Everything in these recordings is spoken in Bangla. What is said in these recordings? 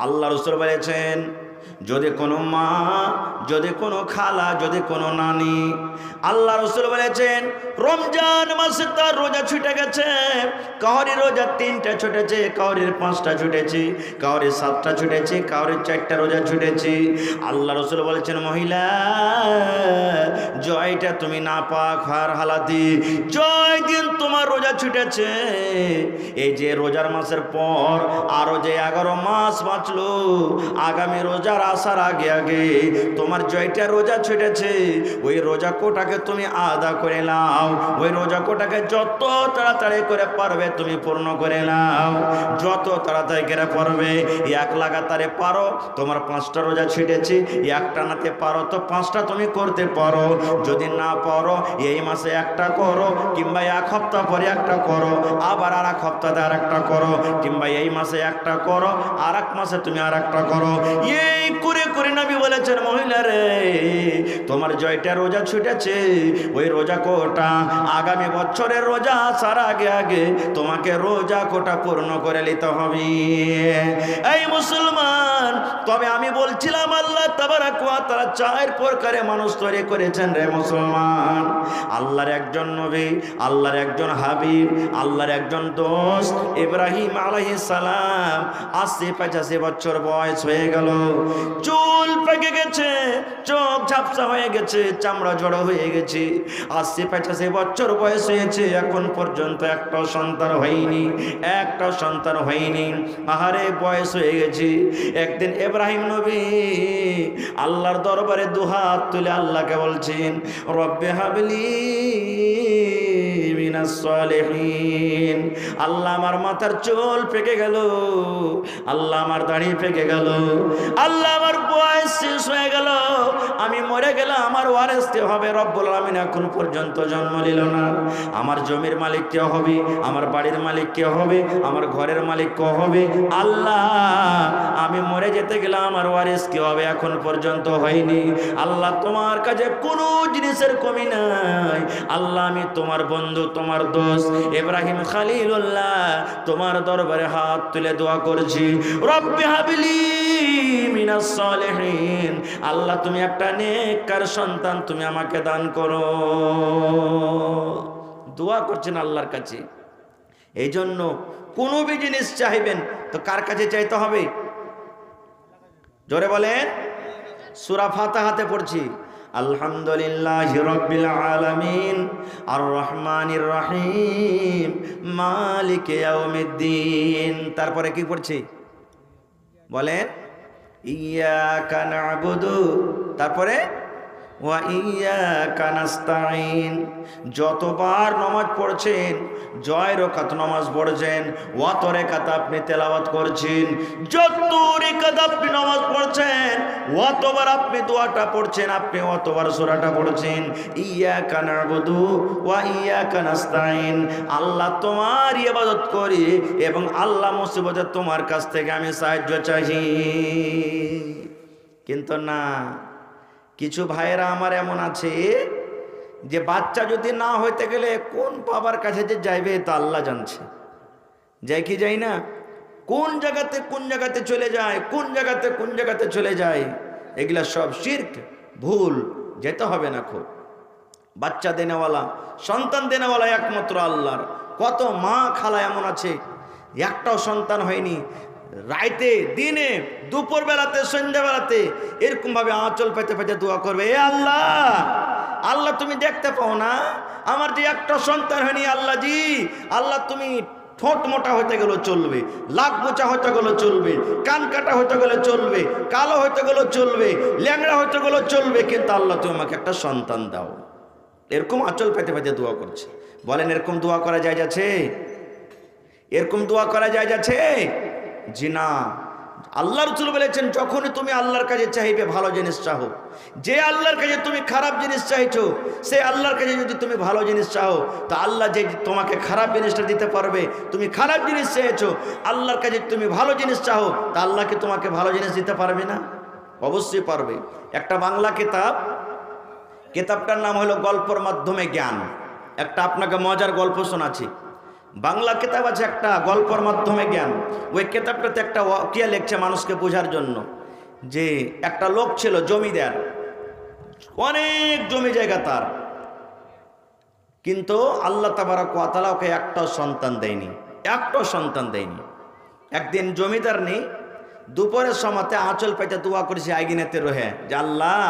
আল্লাহ রাসূল বলেছেন, যদি কোনো মা, যদি কোনো খালা, যদি কোনো নানি, আল্লাহ রাসূল বলেছেন রমজান মাসে তার রোজা ছুটে গেছে, কাউরি রোজা 3টা ছুটেছে, কাউরির 5টা ছুটেছে, কাউরির 7টা ছুটেছে, কাউরির 4টা রোজা ছুটেছে, আল্লাহ রাসূল বলেছেন মহিলা জয়টা তুমি না পাক হওয়ার হালাতে জয় দিন তোমার রোজা ছুটেছে, এই যে রোজার মাসের পর আরো যে 11 মাস বাঁচলো, আগামী রোজার আসার আগে আগে তোমার জয়টা রোজা ছুটেছে, ওই রোজা কোটাকে তুমি আদা করে নাও, ওই রোজা কোটাকে যত তাড়াতাড়ি করে পারবে তুমি পূর্ণ করে নাও, যত তাড়াতাড়ি করে পারবে। এক লাগাতারে পারো, তোমার 5টা রোজা ছুটেছে, একটা নাতে পারো তো 5টা তুমি করতে পারো, যদি না পারো এই মাসে একটা করো, কিংবা 1 সপ্তাহ পরে একটা করো, আবার আর 1 সপ্তাহে আর একটা করো, কিংবা এই মাসে একটা করো, আর 1 মাসে তুমি আর একটা করো। এই করে করে নবী বলেছেন মহিলা রে তোমার জয়টা রোজা ছুটেছে, ওই রোজা কোটা আগামী বছরের রোজা আসার আগে আগে তোমাকে রোজা কোটা পূর্ণ করে নিতে হবে। এই মুসলমান, তবে আমি বলছিলাম আল্লাহ তাবারক ওয়া তাআলা 4 প্রকারে মানুষ তৈরি করেছেন রে মুসলমান। আল্লাহর একজন নবী, আল্লাহর একজন হাবিব, আল্লাহর একজন দোস্ত ইব্রাহিম আলাইহিস সালাম 80-85 বছর বয়স হয়ে গেল, চুল পেকে গেছে, চোখ ঝাপসা হয়ে গেছে, চামড়া জড়ো হয়ে গেছে, 80-85 বছর বয়স হয়েছে, এখন পর্যন্ত একটা সন্তান হয়নি, একটা সন্তান হয়নি। আহারে বয়স হয়ে গেছে। একদিন ইব্রাহিম নবী আল্লাহর দরবারে দুহাত তুলে আল্লাহকে বলছেন রব্বে হাবলি মিনাস সালিহিন। আল্লাহ আমার মাথার চুল পেকে গেল, আল্লাহ আমার দাড়ি পেকে গেল, আল্লাহ আমার বয়স শেষ হয়ে গেল, আমি মরে গেলে আমার ওয়ারিস কে হবে? রব্বুল আলামিন এখন পর্যন্ত জন্ম নিল না। আমার জমির মালিক কে হবে? আমার বাড়ির মালিক কে হবে? আমার ঘরের মালিক কে হবে? আল্লাহ আমি মরে যেতে গেলে আমার ওয়ারিস কে হবে? এখন পর্যন্ত হয়নি। আল্লাহ তোমার কাছে কোনো জিনিসের কমি নাই। আল্লাহ আমি তোমার বন্ধু, তোমার দোস্ত ইব্রাহিম খলিলুল্লাহ তোমার দরবারে হাত তুলে দোয়া করছি, রব্বি হাবলি মিনাস সালিহিন। আল্লাহ তুমি একটা নেককার সন্তান তুমি আমাকে দান করো। দোয়া করছেন আল্লাহর কাছে। এই জন্য কোনো বি জিনিস চাইবেন তো কার কাছে চাইতে হবে? জোরে বলেন। সূরা ফাতিহাতে পড়ছি আলহামদুলিল্লাহি রাব্বিল আলামিন আর রহমানির রহিম মালিকি ইয়াউমিদ্দিন। তারপরে কি পড়ছি বলেন? ইয়াকা না'বুদু, তারপরে ওয়া ইয়াকা নাস্তাঈন। যতবার নামাজ পড়ছেন, জয় রাকাত নামাজ পড়ছেন, অত রাকাত আপনি তেলাওয়াত করছেন, যত রাকাত আপনি নামাজ পড়ছেন অতবার আপনি দোয়াটা পড়ছেন, আপনি অতবার সূরাটা পড়ছেন। ইয়াকা না'বুদু ওয়া ইয়াকা নাস্তাঈন। আল্লাহ তোমার ইবাদত করি এবং আল্লাহ মুসিবতে তোমার কাছ থেকে আমি সাহায্য চাই। কিন্তু না, কিছু ভাইয়েরা আমার এমন আছে যে বাচ্চা যদি না হইতে গেলে কোন বাবার কাছে যে যাইবে তা আল্লাহ জানছে। যাই কি যাই না? কোন জায়গাতে চলে যায়, কোন জায়গাতে চলে যায়। এগুলা সব শিরক, ভুল, যেতে হবে না। খুব বাচ্চা দেনেওয়ালা, সন্তান দেনেওয়ালা একমাত্র আল্লাহর। কত মা খালা এমন আছে একটাও সন্তান হয়নি, রাইতে দিনে দুপুর বেলাতে সন্ধ্যাবেলাতে এরকম ভাবে আঁচল পেতে পেতে দোয়া করবে, এ আল্লাহ, আল্লাহ তুমি দেখতে পাও না আমার যে একটা সন্তান হয়নি? আল্লাহ জি, আল্লাহ তুমি ঠোঁট মোটা হইতে গেলে চলবে, লাক মোচা হইতে গেলে চলবে, কান কাটা হইতে গেলে চলবে, কালো হইতে গেলে চলবে, ল্যাংড়া হইতে গেলে চলবে, কিন্তু আল্লাহ তুমি আমাকে একটা সন্তান দাও। এরকম আঁচল পেতে পেতে দোয়া করছে। বলেন এরকম দোয়া করা যায় যাচ্ছে? এরকম দোয়া করা যায় যাচ্ছে? জি না। আল্লাহ রাসূল বলেছেন যখনই তুমি আল্লাহর কাছে চাইবে ভালো জিনিস চাও, যে আল্লাহর কাছে তুমি খারাপ জিনিস চাইছো সে আল্লাহর কাছে যদি তুমি ভালো জিনিস চাও তা আল্লাহ যে তোমাকে খারাপ জিনিসটা দিতে পারবে। তুমি খারাপ জিনিস চেয়েছো, আল্লাহর কাছে তুমি ভালো জিনিস চাও তা আল্লাহকে তোমাকে ভালো জিনিস দিতে পারবে না? অবশ্যই পারবে। একটা বাংলা কিতাবটার নাম হলো গল্পের মাধ্যমে জ্ঞান। একটা আপনাকে মজার গল্প শোনাচ্ছি। বাংলা কিতাব আছে একটা গল্পর মাধ্যমে জ্ঞান, ওই কিতাবটাতে একটা ওয়াকিয়া লিখছে মানুষকে বোঝার জন্য, যে একটা লোক ছিল জমিদার, অনেক জমি জায়গা তার, কিন্তু আল্লাহ তাবারক ওয়া তাআলা ওকে একটাও সন্তান দেয়নি, একটাও সন্তান দেয়নি। একদিন জমিদার নেই, দুপুরের সময়তে আঁচল পেতে দোয়া করেছে আইগিনাতে রহে, যে আল্লাহ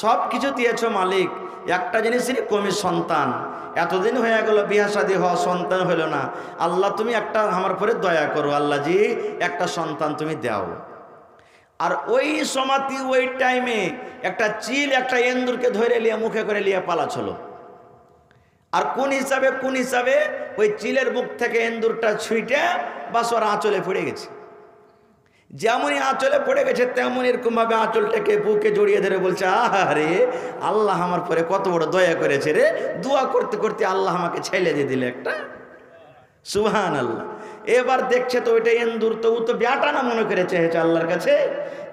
সব কিছু দিয়েছ মালিক, একটা জিনিসেরই কমি সন্তান, এতদিন হয়ে গেল বিয়া শাদী হওয়া, সন্তান হলো না, আল্লাহ তুমি একটা আমার পরে দয়া করো, আল্লাহ জি একটা সন্তান তুমি দাও। আর ওই সমাতি ওই টাইমে একটা চিল একটা এন্দুরকে ধরে নিয়ে মুখে করে নিয়ে পালাচ্ছিল। আর কোন হিসাবে ওই চিলের মুখ থেকে এন্দুরটা ছুঁইটে বাস ওর আঁচলে পড়ে গেছে। যেমনই আঁচলে পড়ে গেছে তেমন এরকম ভাবে আঁচলটাকে বুকে জড়িয়ে ধরে বলছে, আরে আল্লাহ আমার পরে কত বড় দয়া করেছে রে, দোয়া করতে করতে আল্লাহ আমাকে ছেলে দিয়ে দিলে একটা, সুবহানাল্লাহ। এবার দেখছে তো ওইটা এন্দুর, তো ও তো ব্যাটা না মনে করে চেয়েছে আল্লাহর কাছে।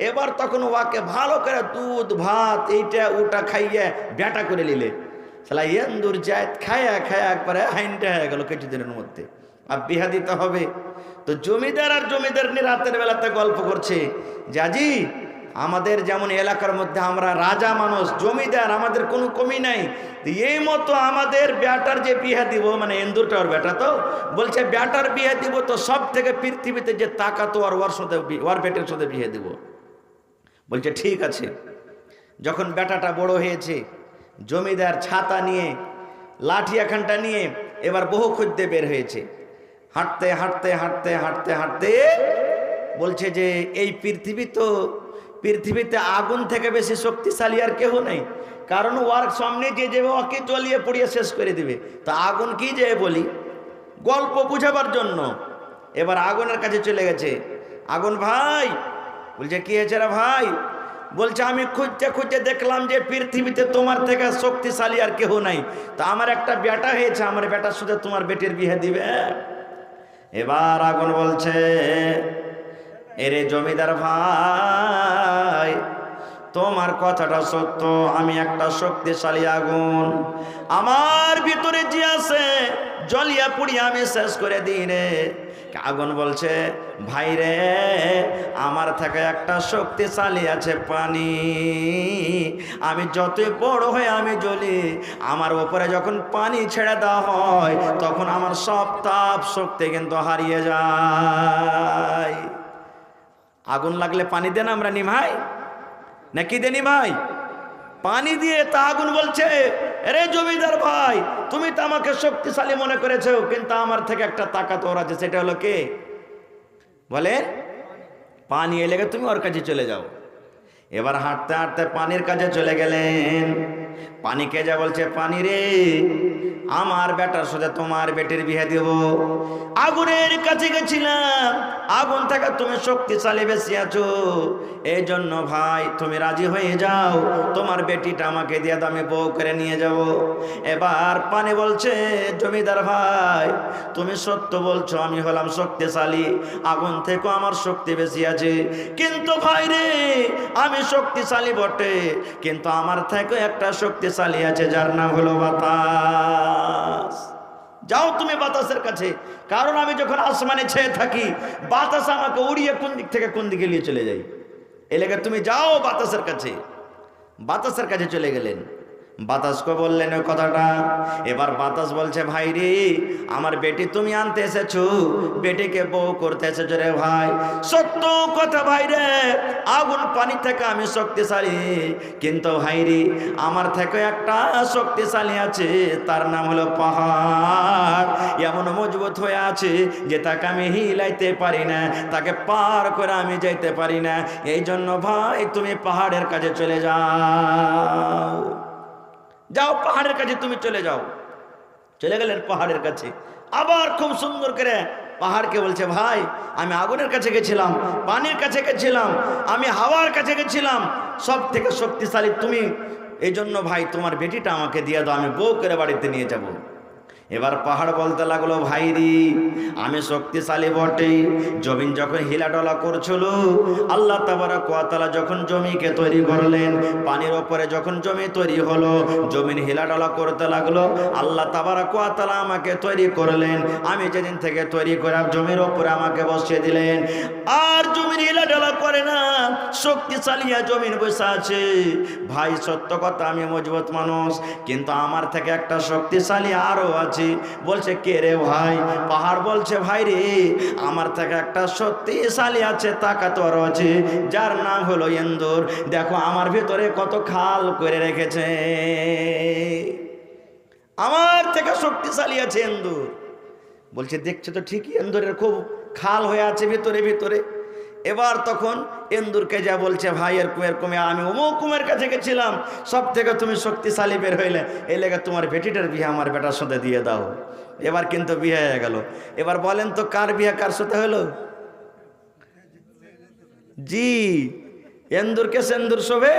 এবার তখন ওকে ভালো করে দুধ ভাত এইটা ওটা খাইয়ে ব্যাটা করে নিলে, সালা এন্দুর যায় খায়া একবারে হাইনটা হয়ে গেল কিছুদিনের মধ্যে। আর বিহা দিতে হবে, তো জমিদার আর জমিদার নিয়ে রাতের বেলাতে গল্প করছে যে আজি আমাদের যেমন এলাকার মধ্যে আমরা রাজা মানুষ, জমিদার, আমাদের কোনো কমি নাই, এই মতো আমাদের ব্যাটার যে বিহা দিব, মানে এন্দুরটা ওর ব্যাটা, তো বলছে ব্যাটার বিহা দিব তো সব থেকে পৃথিবীতে যে তাকাতো আর ওর সাথে ওর বেটের সাথে বিয়ে দিব। বলছে ঠিক আছে। যখন বেটাটা বড় হয়েছে, জমিদার ছাতা নিয়ে লাঠি এখানটা নিয়ে এবার বহু খুঁজতে বের হয়েছে, হাঁটতে হাঁটতে হাঁটতে হাঁটতে হাঁটতে বলছে যে এই পৃথিবীতে আগুন থেকে বেশি শক্তিশালী আর কেউ নেই, কারণ ওর সামনে যে ওকে জ্বলিয়ে পুড়িয়ে শেষ করে দিবে। তো আগুন কি যে বলি গল্প বুঝাবার জন্য এবার আগুনের কাছে চলে গেছে। আগুন ভাই, বলছে কি হয়েছে রে ভাই? বলছে আমি খুঁজতে খুঁজতে দেখলাম যে পৃথিবীতে তোমার থেকে শক্তিশালী আর কেউ নাই, তো আমার একটা বেটা হয়েছে, আমার বেটার সাথে তোমার বেটির বিয়ে দিবে। এবার আগুন বলছে, এরে জমিদার ভাই, তোমার কথাটা সত্য, আমি একটা শক্তিশালী আগুন, আমার ভিতরে যে আছে জ্বলিয়া পুড়িয়ে আমি শেষ করে দিই রে। আগুন বলছে ভাই রে, আমার থেকে একটা শক্তিশালী আছে পানি, আমি যতই বড় হয়ে আমি জ্বলি, আমার উপরে যখন পানি ছেড়ে দেওয়া হয় তখন আমার সব তাপ শক্তি কিন্তু হারিয়ে যায়। আগুন লাগলে পানি দেন আমরা নিভাই নাকি দেনি ভাই? পানি দিয়ে। তা আগুন বলছে, আরে জমিদার ভাই, তুমি তো আমাকে শক্তিশালী মনে করেছো, কিন্তু আমার থেকে একটা তাকাতওয়ার আছে, সেটা হলো কে বলে? পানি। এলে তুমি ওর কাছে চলে যাও। এবার হাঁটতে হাঁটতে পানির কাছে চলে গেলেন। পানিকে যা বলছে, পানি রে, আমার বেটার সাথে তোমার বেটির বিয়ে দিব। আগুনের কাছে গেছিলাম, আগুন থেকে তুমি শক্তিশালী বেশি আছো, এই জন্য ভাই তুমি রাজি হয়ে যাও, তোমার বেটিটা আমাকে দিয়ে দাও, আমি বউ করে নিয়ে যাব। এবার পানি বলছে, জমিদার ভাই তুমি সত্য বলছো, আমি হলাম শক্তিশালী, আগুন থেকেও আমার শক্তি বেশি আছে, কিন্তু ভাই রে আমি শক্তিশালী বটে, কিন্তু আমার থেকে একটা শক্তিশালী আছে, যার নাম হলো বাতাস। যাও তুমি বাতাসের কাছে, কারণ আমি যখন আসমানে ছেয়ে থাকি বাতাস আমাকে উড়িয়ে কোন দিক থেকে কোন দিকে নিয়ে চলে যাই। এলাকা তুমি যাও বাতাসের কাছে। বাতাসের কাছে চলে গেলেন, বাতাসকে বললেন ওই কথাটা। এবার বাতাস বলছে, ভাই রে আমার বেটি তুমি আনতে এসেছো, বেটিকে বউ করতে এসেছো রে ভাই। সত্য কথা ভাই রে, আগুন পানি থেকে আমি শক্তিশালী, কিন্তু ভাই রে আমার থেকে একটা শক্তিশালী আছে, তার নাম হলো পাহাড়। এমন মজবুত হয়ে আছে যে তাকে আমি হিলাইতে পারি না, তাকে পার করে আমি যাইতে পারি না, এই জন্য ভাই তুমি পাহাড়ের কাছে চলে যাও। যাও পাহাড়ের কাছে তুমি চলে যাও। চলে গেলেন পাহাড়ের কাছে। আবার খুব সুন্দর করে পাহাড়কে বলছে, ভাই আমি আগুনের কাছে গেছিলাম, পানির কাছে গেছিলাম, আমি হাওয়ার কাছে গেছিলাম, সব থেকে শক্তিশালী তুমি, এই জন্য ভাই তোমার বেটিটা আমাকে দিয়ে দাও, আমি বউ করে বাড়িতে নিয়ে যাব। এবার পাহাড় বলতে লাগলো, ভাইরি আমি শক্তিশালী বটে, জমিন যখন হিলাডলা করছিল, আল্লাহ তাবারক ওয়া তাআলা যখন জমিকে তৈরি করলেন, পানির ওপরে যখন জমি তৈরি হলো, জমিন হিলাডলা করতে লাগলো, আল্লাহ তাবারক ওয়া তাআলা আমাকে তৈরি করলেন, আমি যেদিন থেকে তৈরি করে জমির ওপরে আমাকে বসিয়ে দিলেন, আর জমিন হিলাডলা করে না, শক্তিশালী জমিন বসে আছে। ভাই সত্য কথা, আমি মজবুত মানুষ, কিন্তু আমার থেকে একটা শক্তিশালী আরো আছে। বলছে কে রে ভাই? পাহাড় বলছে, ভাই রে আমার থেকে একটা শক্তিশালী আছে, তাকাতর আছে, যার নাম হলো ইন্দুর। দেখো আমার ভিতরে কত খাল করে রেখেছে, আমার থেকে শক্তিশালী আছে ইন্দুর। বলছে দেখছো তো ঠিকই, ইন্দুরের খুব খাল হয়ে আছে ভিতরে ভিতরে। এবার তখন ইন্দুরকে যা বলছে, ভাই এরকম আমি অমুকুমের কাছে গেছিলাম, সব থেকে তুমি শক্তিশালী বের হইলে, এই লেগে তোমার বেটিটার বিয়ে আমার বেটার সাথে দিয়ে দাও। এবার কিন্তু বিয়ে হয়ে গেল। এবার বলেন তো কার বিয়ে কার সাথে হলো? জি, ইন্দুরকে সেন্দুর শোভে?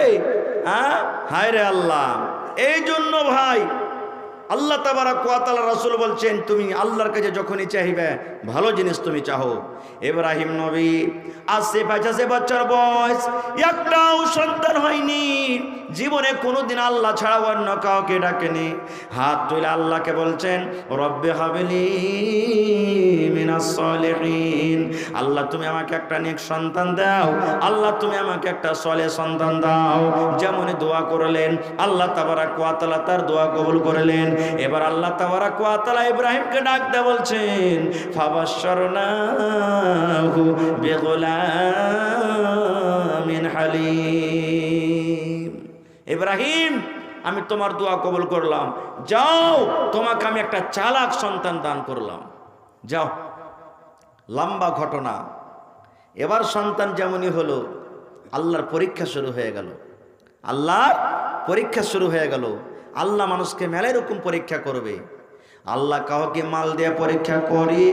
হ্যাঁ, হায় রে আল্লাহ। এই জন্য ভাই আল্লাহ তাবারক ওয়া তাআলা রাসূল বলছেন, তুমি আল্লাহর কাছে যখনই চাইবে ভালো জিনিস তুমি চাহো। ইব্রাহিম নবী আসে 85 বছর বয়স, একটাও সন্তান হয়নি, জীবনে কোনোদিন আল্লাহ ছাড়া অন্য কাউকে ডাকেনি। হাত তুলে আল্লাহকে বলছেন, রব্বে হাবলি মিনাস সলিহিন, আল্লাহ তুমি আমাকে একটা নেক সন্তান দাও, আল্লাহ তুমি আমাকে একটা সলেহ সন্তান দাও। যেমন দোয়া করলেন, আল্লাহ তাবারক ওয়া তাআলা তার দোয়া কবুল করলেন। এবার আল্লাহ তাবারক ওয়া তাআলা ইব্রাহিমকে ডাক দিয়ে বলছেন, ফাবাশশারনাহু বিগুলামিন হালিম, ইব্রাহিম আমি তোমার দোয়া কবুল করলাম, যাও তোমাকে আমি একটা চালাক সন্তান দান করলাম, যাও। লম্বা ঘটনা। এবার সন্তান যেমনই হলো, আল্লাহর পরীক্ষা শুরু হয়ে গেল, আল্লাহর পরীক্ষা শুরু হয়ে গেল। আল্লাহ মানুষকে মেলা রকম পরীক্ষা করবে। আল্লাহ কাউকে মাল দিয়ে পরীক্ষা করি,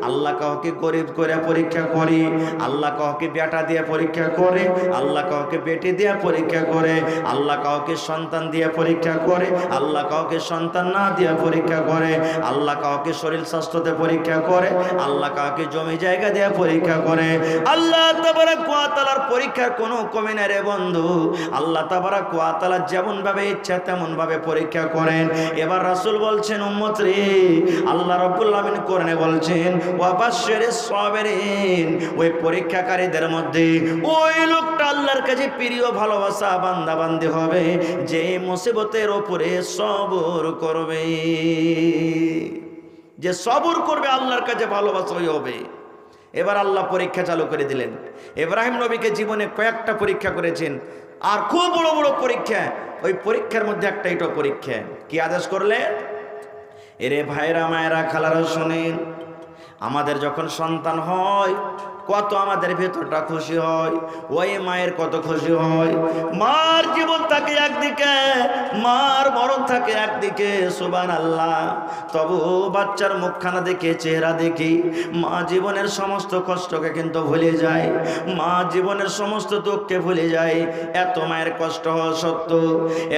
আল্লাহ কাউকে গরিব করে পরীক্ষা করি, আল্লাহ কাউকে বেটা দিয়ে পরীক্ষা করে, আল্লাহ কাউকে বেটি দিয়ে পরীক্ষা করে, আল্লাহ কাউকে সন্তান দিয়ে পরীক্ষা করে, আল্লাহ কাউকে সন্তান না দিয়ে পরীক্ষা করে, আল্লাহ কাউকে শরীর স্বাস্থ্যতে পরীক্ষা করে, আল্লাহ কাউকে জমি জায়গা দিয়ে পরীক্ষা করে। আল্লাহ তাবারক ওয়া তাআলার পরীক্ষার কোনো কমে নাই রে বন্ধু। আল্লাহ তাবারক ওয়া তাআলা যেমন ভাবে ইচ্ছা তেমন ভাবে পরীক্ষা করেন। এবার রাসূল বলছেন, উম্মত রে, আল্লাহ রাব্বুল আলামিন কোরআনে বলছেন, ওয়া বাশশিরিস সাবিরিন, ওই পরীক্ষাকারীদের মধ্যে ওই লোকটা আল্লাহর কাছে প্রিয় ভালোবাসা বান্দা বান্দি হবে, যে মুসিবতের উপরে সবর করবে, যে সবর করবে আল্লাহর কাছে ভালোবাসাই হবে। এবার আল্লাহ পরীক্ষা চালু করে দিলেন। ইব্রাহিম নবীকে জীবনে কয়েকটা পরীক্ষা করেছেন, আর খুব বড় বড় পরীক্ষা। ওই পরীক্ষার মধ্যে একটা এটা পরীক্ষা। কি আদেশ করলেন? এরে ভাইরা মায়েরা খালারা শোনেন, আমাদের যখন সন্তান হয় কত আমাদের ভেতরটা খুশি হয়, ওই মায়ের কত খুশি হয়। মার জীবন থাকে একদিকে, মার মরণ থাকে একদিকে, সুবহানাল্লাহ। তবু বাচ্চার মুখখানা দেখে, চেহারা দেখি, মা জীবনের সমস্ত কষ্টকে কিন্তু ভুলে যায়, মা জীবনের সমস্ত দুঃখকে ভুলে যায়, এত মায়ের কষ্ট হওয়া সত্ত্বেও।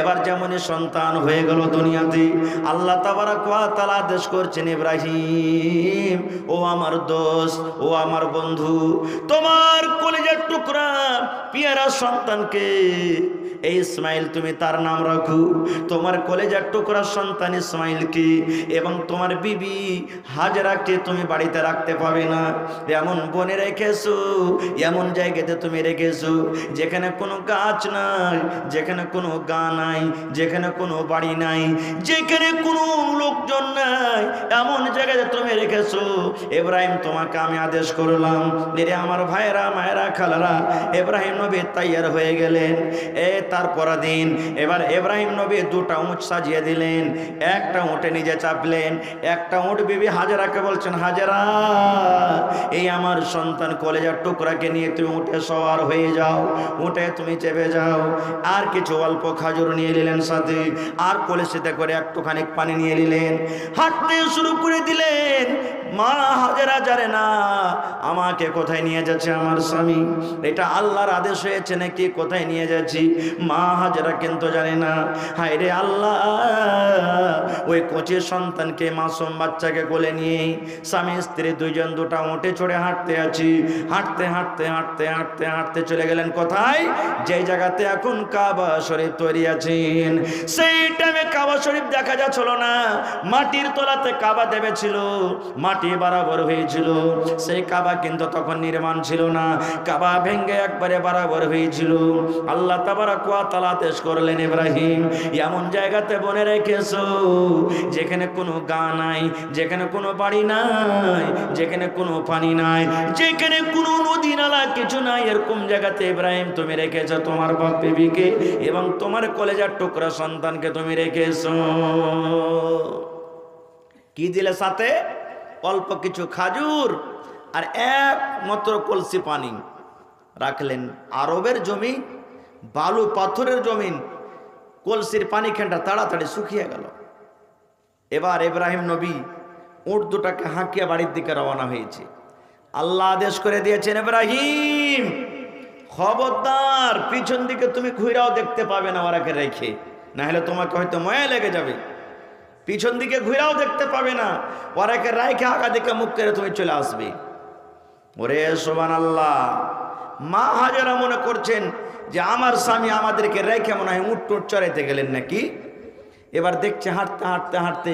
এবার যেমনই সন্তান হয়ে গেল দুনিয়াতে, আল্লাহ তাবারক ওয়া তাআলা আদেশ করছেন, ইব্রাহিম ও আমার দোস্ত, ও আমার বন্ধু, তোমার কলিজার টুকরা পিয়ারা সন্তানকে এই ইসমাইল তুমি তার নাম রাখো। তোমার কলিজার টুকরা সন্তান ইসমাইলকে এবং তোমার বিবি হাজরাকে তুমি বাড়িতে রাখতে পাবে না, এমন বনে রেখেছো, এমন জায়গাতে তুমি রেখেছো যেখানে কোনো গাছ নাই, যেখানে কোনো গা নাই, যেখানে কোনো বাড়ি নাই, যেখানে কোনো লোকজন নাই, এমন জায়গাতে তুমি রেখেছো। ইব্রাহিম তোমাকে আমি আদেশ করলাম, রে আমার ভাইরা মায়েরা খালারা। ইব্রাহিম নবী তৈয়ার হয়ে গেলেন। তারপর দিন এবার ইব্রাহিম নবী দুটা উঁট সাজিয়ে দিলেন, একটা উঁটে নিজে চাপলেন, একটা উঁট বিবি হাজেরাকে বলছেন, হাজেরা এই আমার সন্তান কলেজার টুকরাকে নিয়ে তুমি উঠে সওয়ার হয়ে যাও, উঠে তুমি চেপে যাও। আর কিছু অল্প খাজুর নিয়ে নিলেন সাথে, আর কলসিতে করে একটুখানি পানি নিয়ে নিলেন, হাঁটতে শুরু করে দিলেন। মা হাজেরা জানে না আমাকে কোথায় নিয়ে যাচ্ছে আমার স্বামী, এটা আল্লাহর আদেশ। আদেশ হয়েছে নাকি কোথায় নিয়ে যাচ্ছি মা হাজেরা কিন্তু জানে না। হায় রে আল্লাহ, ওই কচির সন্তানকে মাসুম বাচ্চাকে কোলে নিয়ে স্বামী স্ত্রী দুইজন দুটা উঠে চড়ে হাঁটতে আছি। হাঁটতে হাঁটতে হাঁটতে হাঁটতে হাঁটতে চলে গেলেন কোথায়? যে জায়গাতে এখন কাবা শরীফ তৈরি আছেন, সেই টাইমে কাবা শরীফ দেখা যাচ্ছিল না। মাটির তলাতে কাবা দেবে ছিল, মাটি বরাবর হয়েছিল। সেই কাবা কিন্তু তখন নির্মাণ ছিল না, কাবা ভেঙ্গে একবারে বরাবর হয়েছিল। আল্লাহ তাবারক ওয়া তাআলা আদেশ করলেন, ইব্রাহিম এমন জায়গাতে বনে রেখেছো যেখানে কোনো গা নাই, যেখানে কোনো বাড়ি নাই, যেখানে কোনো পানি নাই, যেখানে কোনো নদী নালা কিছু নাই। এরকম জায়গাতে ইব্রাহিম তুমি রেখেছো তোমার বাপ বিবিকে এবং তোমার কলেজার টুকরা সন্তানকে তুমি রেখেছো। কি দিলে সাথে? অল্প কিছু খাজুর আর একমাত্র কলসি পানি রাখলেন। আরবের জমি, বালু পাথরের জমিন, কলসির পানি খেনটা তাড়াতাড়ি শুকিয়ে গেল। এবার ইব্রাহিম নবী উট দুটাকে হাঁকিয়ে বাড়ির দিকে রওনা হয়েছে। আল্লাহ আদেশ করে দিয়েছেন, ইব্রাহিম খবরদার পিছন দিকে তুমি ঘুরাও দেখতে পাবে না ওরাকে রেখে, না হলে তোমাকে হয়তো ময়া লেগে যাবে। পিছন দিকে ঘুরাও দেখতে পাবে না, ওরাকে রাইখে আগা দিকে মুখ করে তুমি চলে আসবে। ওরে সুবহানাল্লাহ, মা হাজেরা মনে করছেন যে আমার স্বামী আমাদেরকে রেখে মনে হয় উট টুট চড়াইতে গেলেন নাকি। এবার দেখছে হাঁটতে হাঁটতে হাঁটতে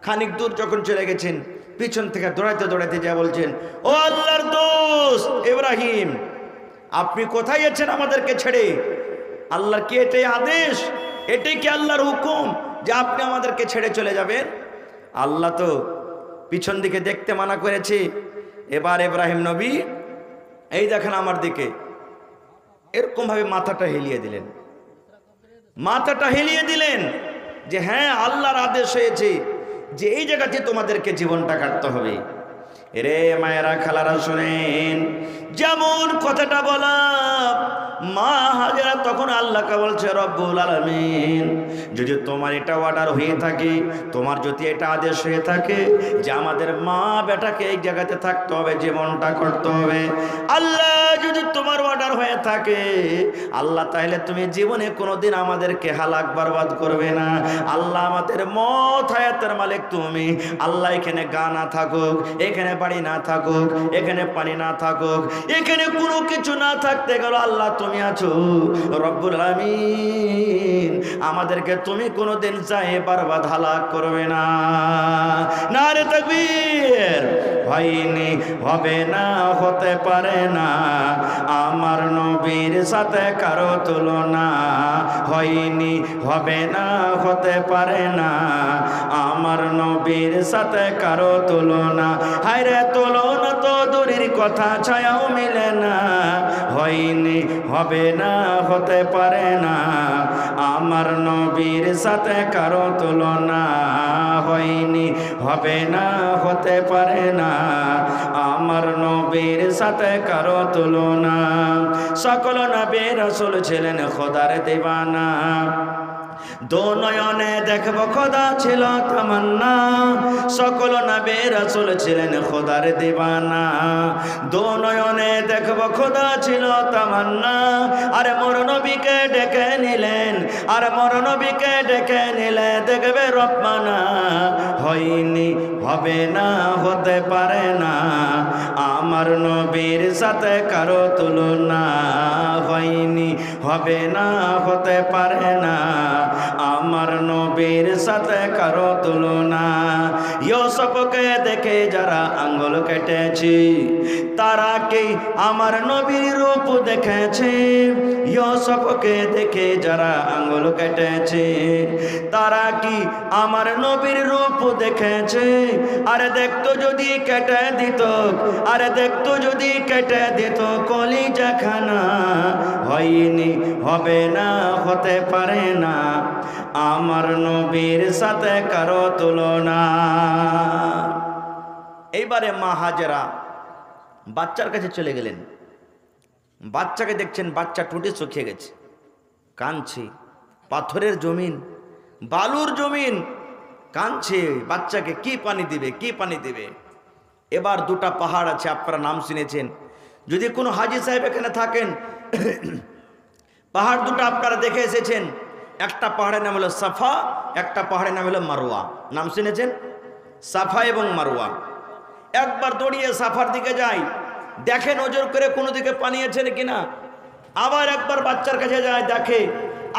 খানিক দূর যখন চলে গেছেন, পিছন থেকে দৌড়াইতে দৌড়াইতে যা বলছেন, ও আল্লাহর দোস্ত ইব্রাহিম, আপনি কোথায় যাচ্ছেন আমাদেরকে ছেড়ে? আল্লাহর কি এটাই আদেশ? এটাই কি আল্লাহর হুকুম যে আপনি আমাদেরকে ছেড়ে চলে যাবেন? আল্লাহ তো পিছন দিকে দেখতে মানা করেছে। এবার ইব্রাহিম নবী এই দেখেন আমার দিকে, এরকম ভাবে মাথাটা হেলিয়ে দিলেন, মাথাটা হেলিয়ে দিলেন যে হ্যাঁ আল্লাহর আদেশ হয়েছে যে এই জায়গাতে তোমাদেরকে জীবনটা কাটতে হবে। রে মায়েরা খালারা শুনেন, যেমন কথাটা বলা মা হাজেরা তখন আল্লাহকে বলছে, রব্বুল আলামিন যদি তোমার এটা অর্ডার হয়ে থাকে, তোমার যদি এটা আদেশ হয়ে থাকে যে আমাদের মা বেটাকে এই জায়গাতে থাকতে হবে, জীবনটা করতে হবে, আল্লাহ যদি তোমার অর্ডার হয়ে থাকে আল্লাহ, তাহলে তুমি জীবনে কোনোদিন আমাদেরকে হালাক বরবাদ করবে না। আল্লাহ আমাদের মত হায়াতের মালিক তুমি। আল্লাহ এখানে গা না থাকুক, এখানে বাড়ি না থাকুক, এখানে পানি না থাকুক, এখানে কোনো কিছু না থাকতে গেল আল্লাহ তুমি আছো। রব্বুল আলামিন আমাদেরকে তুমি কোনোদিন চাহে বরবাদ হালাক করবে না। নারে তাকবীর। হয়নি, হবে না, হতে পারে না আমার নবীর সাথে কারো তুলনা। হয়নি, হবে না, হতে পারে না আমার নবীর সাথে কারো তুলনা। হায়রে তুলনা তো দূরের কথা, ছায়াও মিলে না। হয়নি, হবে না, হতে পারে না আমার নবীর সাথে কারো তুলনা। হয়নি, হবে না, হতে পারে না আমার নবীর সাথে কারো তুলনা। সকল নবী রাসূল ছিলেন খোদার দিওয়ানা, দো নয়নে দেখব খোদা ছিল তামান্না। সকল নবী রাসূল ছিলেন খোদার দিওয়ানা, দো নয়নে দেখব খোদা ছিল তামান্না। আরে মোর নবীকে ডেকে নিলেন, আর মোর নবীকে ডেকে নিলে দেখবে রব্বানা। হয়নি, হবে না, হতে পারে না আমার নবীর সাথে কারো তুলনা। হয়নি, হবে না, হতে পারে না আমার নবীর সাথে কারো তুলনা। ইউসুফকে দেখে যারা আঙ্গুল কেটেছে তারা কি আমার নবীর রূপ দেখেছে? ইউসুফকে দেখে যারা আঙ্গুল কেটেছে তারা কি আমার নবীর রূপ দেখেছে? আরে দেখতো যদি কেটে দিত, আরে দেখতো যদি কেটে দিত কলিজাখানা। হয়নি, হবে না, হতে পারে না আমার নবীর সাথে কারো তুলনা। এইবারে মা হাজেরা বাচ্চার কাছে চলে গেলেন। বাচ্চাকে দেখছেন, বাচ্চা টুটে শুকিয়ে গেছে, কাঁদছে। পাথরের জমিন, বালুর জমিন, কাঁদছে। বাচ্চাকে কি পানি দিবে, কি পানি দিবে? এবার দুটা পাহাড় আছে, আপনারা নাম শুনেছেন, যদি কোনো হাজি সাহেব এখানে থাকেন, পাহাড় দুটো আপনারা দেখে এসেছেন, একটা পাহাড়ের নাম হলো সাফা, একটা পাহাড়ের নাম হলো মারওয়া। নাম শুনেছেন? সাফা এবং মারওয়া। একবার দৌড়িয়ে সাফার দিকে যাই, দেখে নজর করে কোনো দিকে পানি আছে কিনা। আবার একবার বাচ্চার কাছে যায়, দেখে।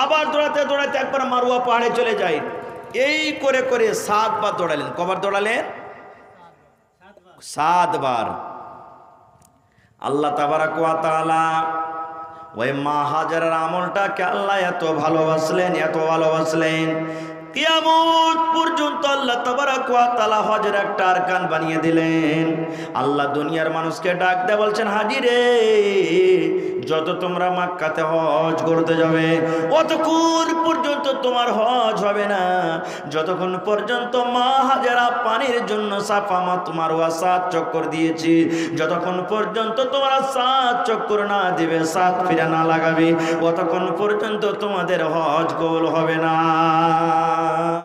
আবার দৌড়াতে দৌড়াতে একবার মারওয়া পাহাড়ে চলে যায়। এই করে করে 7 বার দৌড়ালেন। কবার দৌড়ালেন? 7 বার। আল্লাহ তাবারাক ওয়া তাআলা ওই মা হাজারার আমলটাকে আল্লাহ এত ভালোবাসলেন, এত ভালোবাসলেন, কিয়ামত পর্যন্ত আল্লাহ তাবারাক ওয়া তাআলা হজের একটা আরকান বানিয়ে দিলেন। আল্লাহ দুনিয়ার মানুষকে ডাক দেয়া বলছেন, হাজি রে, যত তোমরা মক্কাতে হজ করতে যাবে অতক্ষণ পর্যন্ত তোমার হজ হবে না, যতক্ষণ পর্যন্ত মা হাজারা পানির জন্য সাফা মারওয়া 7 চক্কর দিয়েছি, যতক্ষণ পর্যন্ত তোমরা 7 চক্কর না দিবে, 7 ফিরা না লাগাবে, ততক্ষণ পর্যন্ত তোমাদের হজ কবুল হবে না।